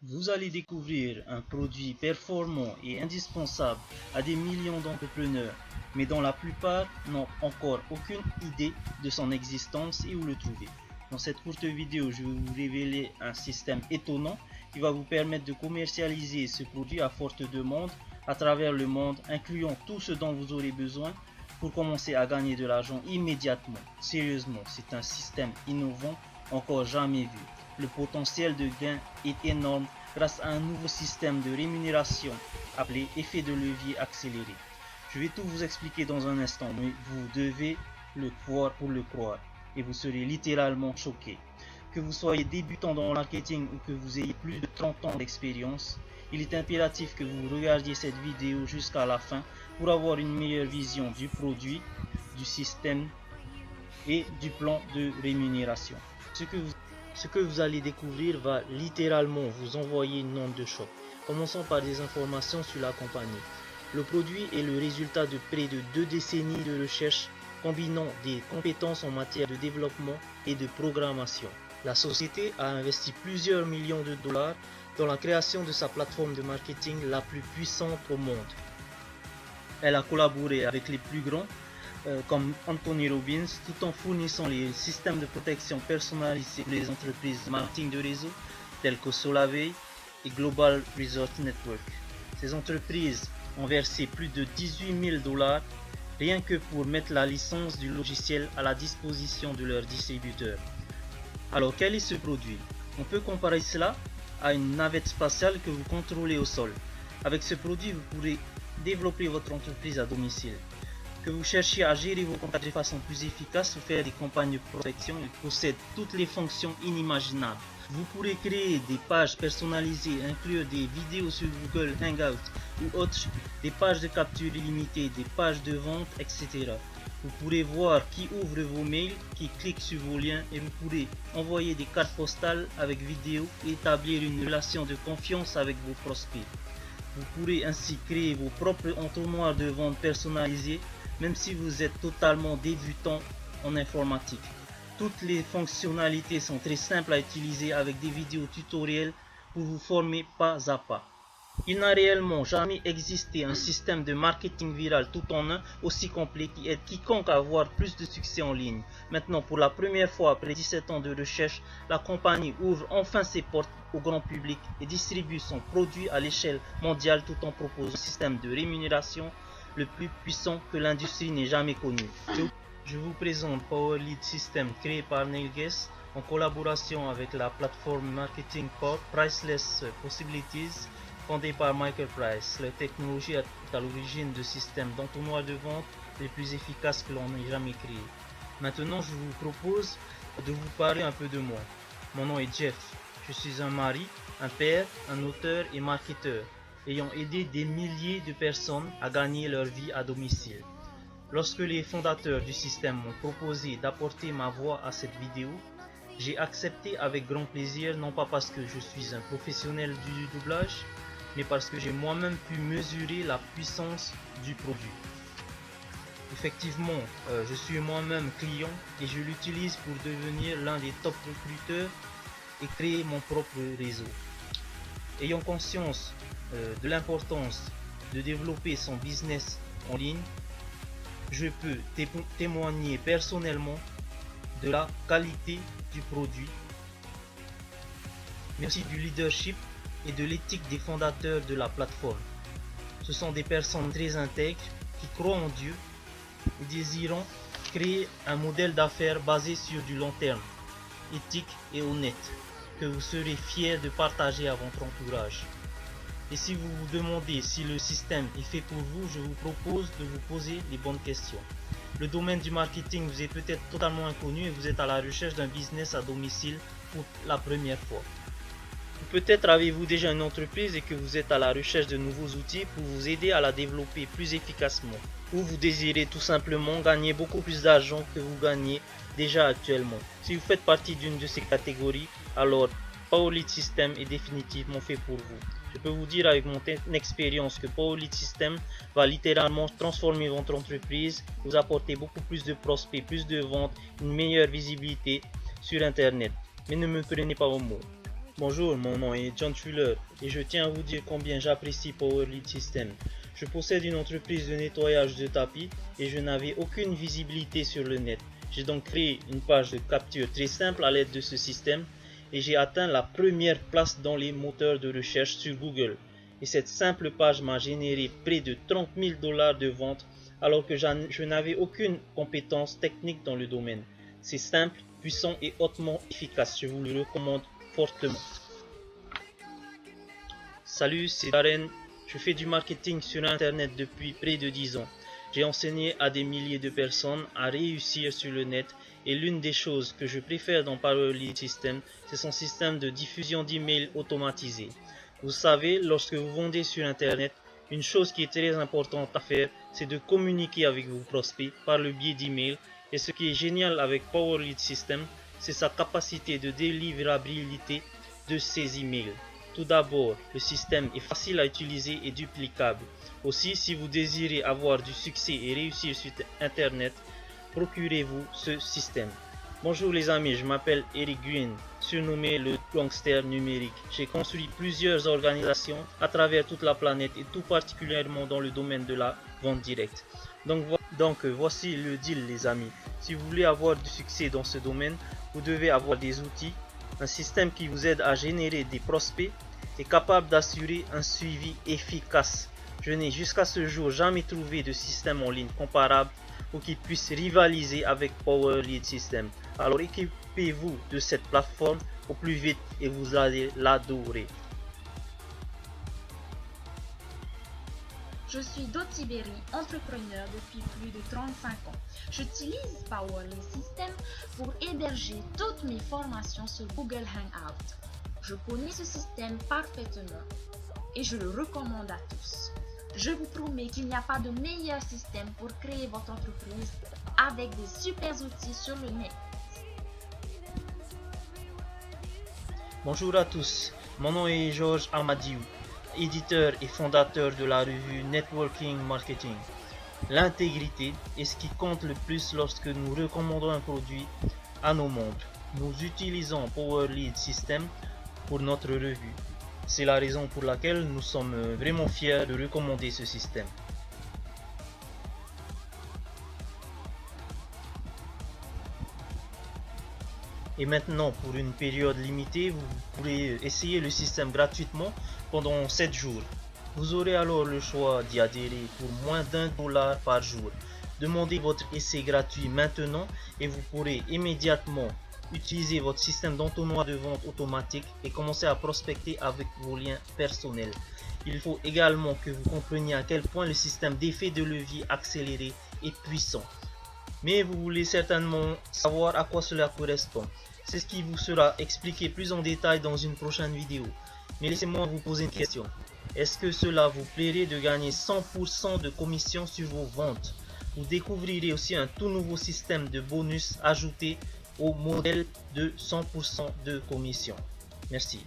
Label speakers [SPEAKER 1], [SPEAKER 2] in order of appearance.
[SPEAKER 1] Vous allez découvrir un produit performant et indispensable à des millions d'entrepreneurs, mais dont la plupart n'ont encore aucune idée de son existence et où le trouver. Dans cette courte vidéo, je vais vous révéler un système étonnant qui va vous permettre de commercialiser ce produit à forte demande à travers le monde, incluant tout ce dont vous aurez besoin pour commencer à gagner de l'argent immédiatement. Sérieusement, c'est un système innovant encore jamais vu. Le potentiel de gain est énorme grâce à un nouveau système de rémunération appelé effet de levier accéléré. Je vais tout vous expliquer dans un instant, mais vous devez le croire pour le croire et vous serez littéralement choqué. Que vous soyez débutant dans le marketing ou que vous ayez plus de 30 ans d'expérience, il est impératif que vous regardiez cette vidéo jusqu'à la fin pour avoir une meilleure vision du produit, du système et du plan de rémunération. Ce que vous allez découvrir va littéralement vous envoyer une onde de choc. Commençons par des informations sur la compagnie. Le produit est le résultat de près de 2 décennies de recherche combinant des compétences en matière de développement et de programmation. La société a investi plusieurs millions de dollars dans la création de sa plateforme de marketing la plus puissante au monde. Elle a collaboré avec les plus grands comme Anthony Robbins, tout en fournissant les systèmes de protection personnalisés pour les entreprises de marketing de réseau telles que Solvay et Global Resort Network. Ces entreprises ont versé plus de 18 000 dollars rien que pour mettre la licence du logiciel à la disposition de leurs distributeurs. Alors quel est ce produit? On peut comparer cela à une navette spatiale que vous contrôlez au sol. Avec ce produit, vous pourrez développer votre entreprise à domicile. Que vous cherchiez à gérer vos contacts de façon plus efficace ou faire des campagnes de protection, il possède toutes les fonctions inimaginables. Vous pourrez créer des pages personnalisées, inclure des vidéos sur Google Hangout ou autres, des pages de capture illimitées, des pages de vente, etc. Vous pourrez voir qui ouvre vos mails, qui clique sur vos liens et vous pourrez envoyer des cartes postales avec vidéo et établir une relation de confiance avec vos prospects. Vous pourrez ainsi créer vos propres entonnoirs de vente personnalisés même si vous êtes totalement débutant en informatique. Toutes les fonctionnalités sont très simples à utiliser avec des vidéos tutoriels pour vous former pas à pas. Il n'a réellement jamais existé un système de marketing viral tout en un aussi complet qui aide quiconque à avoir plus de succès en ligne. Maintenant, pour la première fois après 17 ans de recherche, la compagnie ouvre enfin ses portes au grand public et distribue son produit à l'échelle mondiale tout en proposant un système de rémunération le plus puissant que l'industrie n'ait jamais connu. Je vous présente PowerLead System créé par Neil Gase en collaboration avec la plateforme Marketing Corp Priceless Possibilities fondée par Michael Price. La technologie est à l'origine de systèmes d'entonnoirs de vente les plus efficaces que l'on ait jamais créés. Maintenant, je vous propose de vous parler un peu de moi. Mon nom est Jeff. Je suis un mari, un père, un auteur et marketeur, ayant aidé des milliers de personnes à gagner leur vie à domicile. Lorsque les fondateurs du système m'ont proposé d'apporter ma voix à cette vidéo, j'ai accepté avec grand plaisir, non pas parce que je suis un professionnel du doublage, mais parce que j'ai moi-même pu mesurer la puissance du produit. Effectivement, je suis moi-même client et je l'utilise pour devenir l'un des top recruteurs et créer mon propre réseau. Ayant conscience de l'importance de développer son business en ligne, je peux témoigner personnellement de la qualité du produit, mais aussi du leadership et de l'éthique des fondateurs de la plateforme. Ce sont des personnes très intègres qui croient en Dieu et désirant créer un modèle d'affaires basé sur du long terme, éthique et honnête, que vous serez fiers de partager à votre entourage. Et si vous vous demandez si le système est fait pour vous, je vous propose de vous poser les bonnes questions. Le domaine du marketing vous est peut-être totalement inconnu et vous êtes à la recherche d'un business à domicile pour la première fois. Peut-être avez-vous déjà une entreprise et que vous êtes à la recherche de nouveaux outils pour vous aider à la développer plus efficacement. Ou vous désirez tout simplement gagner beaucoup plus d'argent que vous gagnez déjà actuellement. Si vous faites partie d'une de ces catégories, alors Powerlead System est définitivement fait pour vous. Je peux vous dire avec mon expérience que Powerlead System va littéralement transformer votre entreprise, vous apporter beaucoup plus de prospects, plus de ventes, une meilleure visibilité sur Internet. Mais ne me prenez pas au mot. Bonjour, mon nom est John Fuller et je tiens à vous dire combien j'apprécie Powerlead System. Je possède une entreprise de nettoyage de tapis et je n'avais aucune visibilité sur le net. J'ai donc créé une page de capture très simple à l'aide de ce système et j'ai atteint la première place dans les moteurs de recherche sur Google. Et cette simple page m'a généré près de 30 000 $ de ventes alors que je n'avais aucune compétence technique dans le domaine. C'est simple, puissant et hautement efficace, je vous le recommande fortement. Salut, c'est Darren. Je fais du marketing sur internet depuis près de 10 ans. J'ai enseigné à des milliers de personnes à réussir sur le net et l'une des choses que je préfère dans Powerlead System, c'est son système de diffusion d'emails automatisé. Vous savez, lorsque vous vendez sur internet, une chose qui est très importante à faire, c'est de communiquer avec vos prospects par le biais d'emails. Et ce qui est génial avec Powerlead System, c'est sa capacité de délivrabilité de ces emails. Tout d'abord, le système est facile à utiliser et duplicable. Aussi, si vous désirez avoir du succès et réussir sur Internet, procurez-vous ce système. Bonjour les amis, je m'appelle Eric Green, surnommé le gangster numérique. J'ai construit plusieurs organisations à travers toute la planète et tout particulièrement dans le domaine de la vente directe. Donc voici le deal les amis. Si vous voulez avoir du succès dans ce domaine, vous devez avoir des outils, un système qui vous aide à générer des prospects et capable d'assurer un suivi efficace. Je n'ai jusqu'à ce jour jamais trouvé de système en ligne comparable ou qui puisse rivaliser avec Powerlead System. Alors équipez-vous de cette plateforme au plus vite et vous allez l'adorer.
[SPEAKER 2] Je suis Dottie Berry, entrepreneur depuis plus de 35 ans. J'utilise Powerlead System pour héberger toutes mes formations sur Google Hangout. Je connais ce système parfaitement et je le recommande à tous. Je vous promets qu'il n'y a pas de meilleur système pour créer votre entreprise avec des super outils sur le net.
[SPEAKER 1] Bonjour à tous, mon nom est Georges Amadiou, éditeur et fondateur de la revue Networking Marketing. L'intégrité est ce qui compte le plus lorsque nous recommandons un produit à nos membres. Nous utilisons Powerlead System pour notre revue. C'est la raison pour laquelle nous sommes vraiment fiers de recommander ce système. Et maintenant, pour une période limitée, vous pourrez essayer le système gratuitement pendant 7 jours. Vous aurez alors le choix d'y adhérer pour moins d'$1 par jour. Demandez votre essai gratuit maintenant et vous pourrez immédiatement utiliser votre système d'entonnoir de vente automatique et commencer à prospecter avec vos liens personnels. Il faut également que vous compreniez à quel point le système d'effet de levier accéléré est puissant. Mais vous voulez certainement savoir à quoi cela correspond. C'est ce qui vous sera expliqué plus en détail dans une prochaine vidéo. Mais laissez-moi vous poser une question. Est-ce que cela vous plairait de gagner 100% de commission sur vos ventes? Vous découvrirez aussi un tout nouveau système de bonus ajouté au modèle de 100% de commission. Merci.